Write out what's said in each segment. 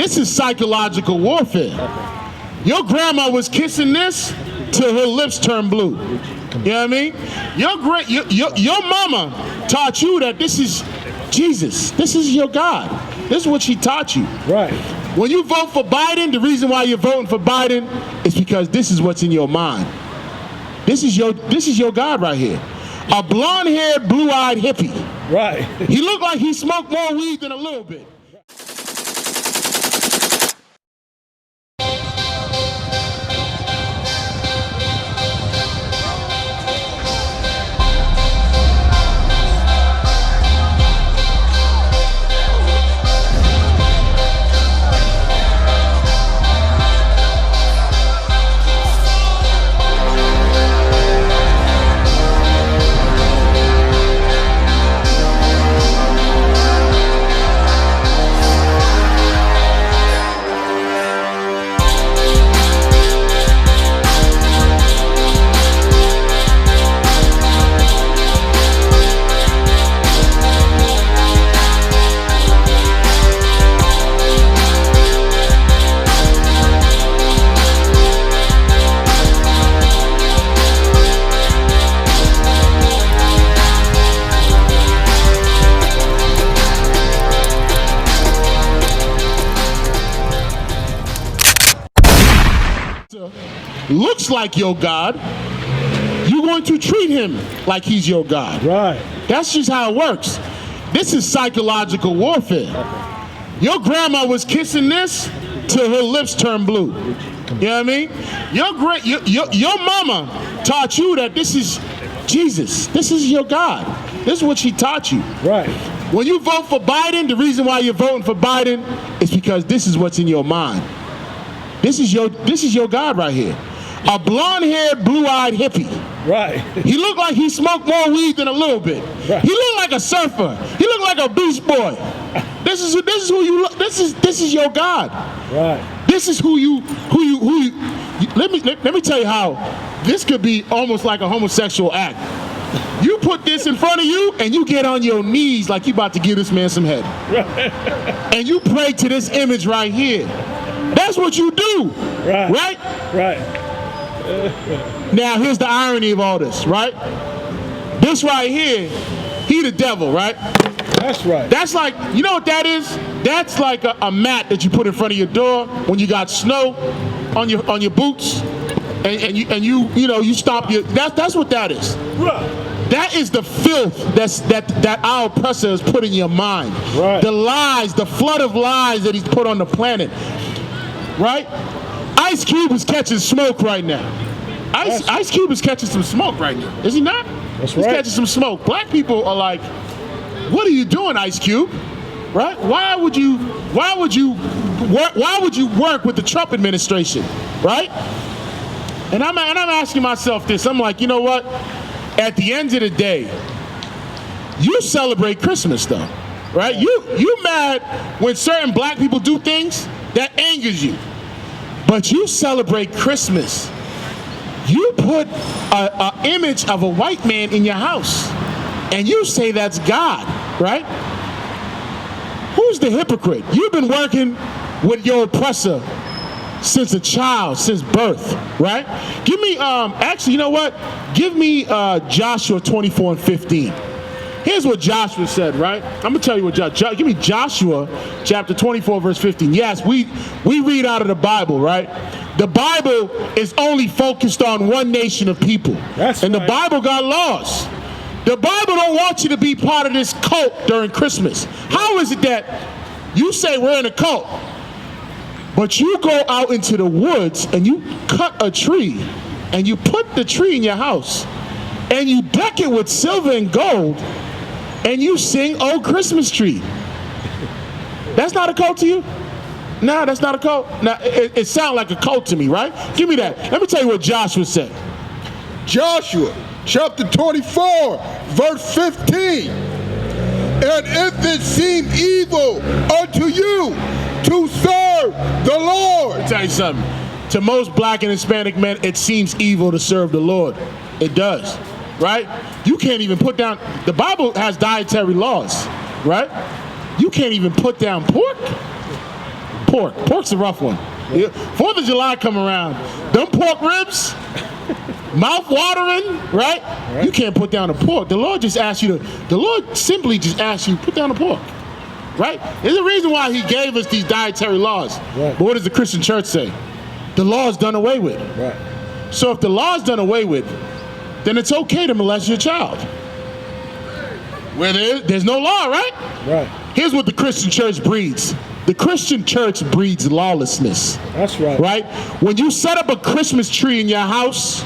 This is psychological warfare. Your grandma was kissing this till her lips turned blue. You know what I mean? Your mama taught you that this is Jesus. This is your God. This is what she taught you. Right. When you vote for Biden, the reason why you're voting for Biden is because this is what's in your mind. This is your God right here. A blonde-haired, blue-eyed hippie. Right. He looked like he smoked more weed than a little bit. Looks like your God, you're going to treat him like he's your God. Right. That's just how it works. This is psychological warfare. Your grandma was kissing this till her lips turned blue. You know what I mean? Your mama taught you that this is Jesus. This is your God. This is what she taught you. Right. When you vote for Biden, the reason why you're voting for Biden is because this is what's in your mind. This is your God right here. A blonde-haired, blue-eyed hippie. Right. He looked like he smoked more weed than a little bit. Right. He looked like a surfer. He looked like a beach boy. This is who you look. This is your God. Right. This is who you. Let me tell you how this could be almost like a homosexual act. You put this in front of you and you get on your knees like you about to give this man some head. Right. And you pray to this image right here. That's what you do. Right. Right? Right. Now, here's the irony of all this, right? This right here, he the devil, right? That's right. That's like, you know what that is? That's like a mat that you put in front of your door when you got snow on your boots, and you stop your. That's what that is. Right. That is the filth that our oppressor has put in your mind. Right. The lies, the flood of lies that he's put on the planet. Right? Ice Cube is catching smoke right now. Ice Cube is catching some smoke right now. Is he not? That's He's right. catching some smoke. Black people are like, what are you doing, Ice Cube? Right? Why would you work with the Trump administration? Right? And I'm asking myself this. I'm like, you know what? At the end of the day, you celebrate Christmas though. Right? You mad when certain black people do things that angers you. But you celebrate Christmas. You put an image of a white man in your house, and you say that's God, right? Who's the hypocrite? You've been working with your oppressor since a child, since birth, right? Give me, actually, you know what? Give me Joshua 24:15. Here's what Joshua said, right? I'm going to tell you what give me Joshua chapter 24, verse 15. Yes, we read out of the Bible, right? The Bible is only focused on one nation of people. That's and right. The Bible got laws. The Bible don't want you to be part of this cult during Christmas. How is it that you say we're in a cult, but you go out into the woods and you cut a tree and you put the tree in your house and you deck it with silver and gold and you sing "Oh Christmas Tree"? That's not a cult to you? Nah, that's not a cult. Now, it sounds like a cult to me, right? Give me that. Let me tell you what Joshua said. Joshua chapter 24, verse 15. And if it seem evil unto you to serve the Lord. Let me tell you something. To most black and Hispanic men, it seems evil to serve the Lord. It does, right? You can't even put down, the Bible has dietary laws, right? You can't even put down pork. pork. Pork's a rough one. Yeah. 4th of July come around. Them pork ribs, mouth watering, right? You can't put down a pork. The Lord simply just asks you, put down a pork. Right? There's a reason why he gave us these dietary laws. Right. But what does the Christian church say? The law is done away with. Right. So if the law is done away with, then it's okay to molest your child. Where there's no law, right? Right. Here's what the Christian church breeds. The Christian church breeds lawlessness. That's right. Right? When you set up a Christmas tree in your house,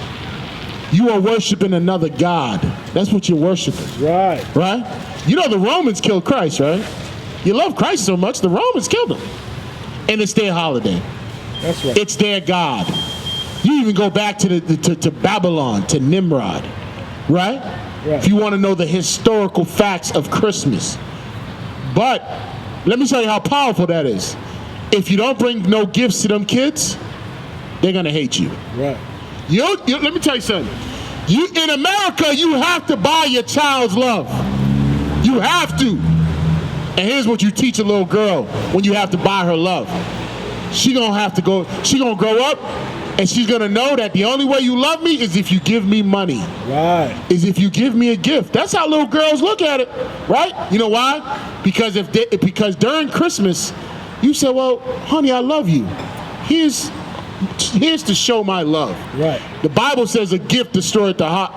you are worshiping another God. That's what you're worshiping. Right. Right? You know the Romans killed Christ, right? You love Christ so much, the Romans killed him. And it's their holiday. That's right. It's their God. You even go back to Babylon, to Nimrod, right? If you want to know the historical facts of Christmas. But let me tell you how powerful that is. If you don't bring no gifts to them kids, they're going to hate you. Right. Let me tell you something. In America, you have to buy your child's love. You have to. And here's what you teach a little girl when you have to buy her love. She gonna grow up and she's gonna know that the only way you love me is if you give me money. Right. Is if you give me a gift. That's how little girls look at it, right? You know why? Because during Christmas, you say, well, honey, I love you. Here's to show my love. Right. The Bible says a gift destroyed the heart.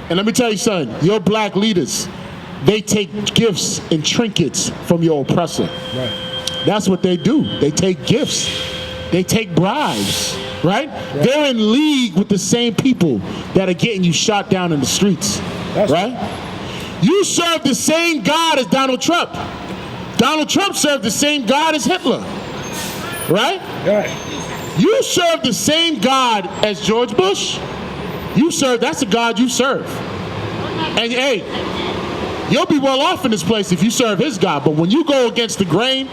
And let me tell you something, your black leaders, they take gifts and trinkets from your oppressor. Right. That's what they do. They take gifts. They take bribes, right? They're in league with the same people that are getting you shot down in the streets, right? You serve the same God as Donald Trump. Donald Trump served the same God as Hitler, right? Right. You serve the same God as George Bush. That's the God you serve. And hey, you'll be well off in this place if you serve his God. But when you go against the grain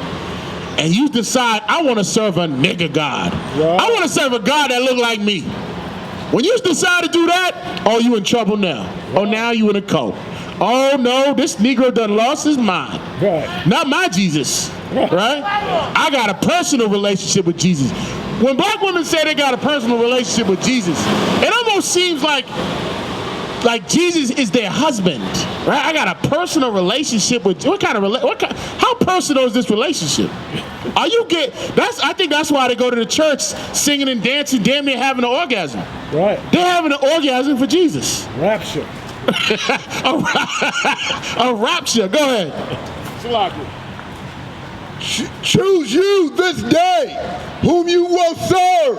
and you decide, I want to serve a nigger God. Right. I want to serve a God that look like me. When you decide to do that, oh, you in trouble now. Right. Oh, now you in a cult. Oh, no, this Negro done lost his mind. Right. Not my Jesus, right? I got a personal relationship with Jesus. When black women say they got a personal relationship with Jesus, it almost seems like Jesus is their husband, right? I got a personal relationship with. How personal is this relationship? I think that's why they go to the church singing and dancing, damn near having an orgasm. Right. They're having an orgasm for Jesus. Rapture. A rapture. Go ahead. Choose you this day whom you will serve,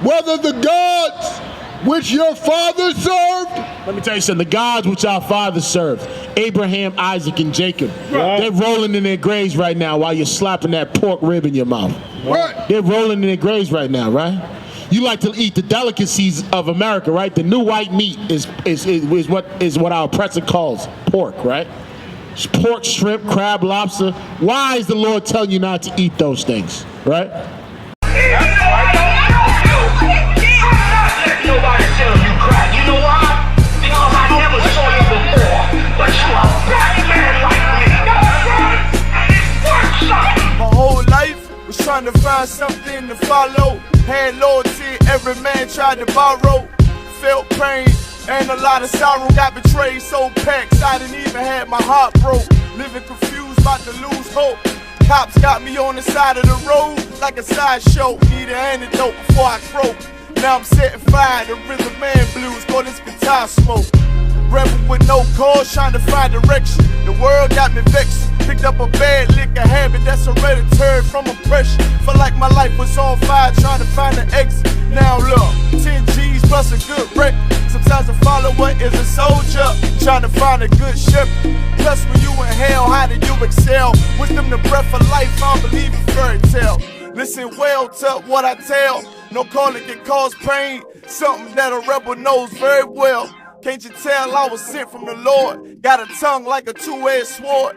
whether the gods which your father served. Let me tell you something. The gods which our fathers served, Abraham, Isaac, and Jacob, they're rolling in their graves right now while you're slapping that pork rib in your mouth. Right. They're rolling in their graves right now, right? You like to eat the delicacies of America, right? The new white meat is what our oppressor calls pork, right? It's pork, shrimp, crab, lobster. Why is the Lord telling you not to eat those things, right? Nobody tell you crack. You know why? Because I never saw you before. But you a black man like me. My whole life was trying to find something to follow. Had loyalty, every man tried to borrow. Felt pain and a lot of sorrow. Got betrayed, so packed, I didn't even have my heart broke. Living confused, about to lose hope. Cops got me on the side of the road like a sideshow. Need an antidote before I croak. Now I'm setting fire to rhythm man blues, call this guitar smoke. Rebel with no cause, trying to find direction. The world got me vexed. Picked up a bad liquor habit that's hereditary from oppression. Felt like my life was on fire, trying to find an exit. Now look, 10 G's plus a good wreck. Sometimes a follower is a soldier, trying to find a good shepherd. Plus when you in hell, how do you excel? Wisdom the breath of life, I don't believe in fairy tale. Listen well to what I tell. No calling can cause pain. Something that a rebel knows very well. Can't you tell I was sent from the Lord? Got a tongue like a two-edged sword.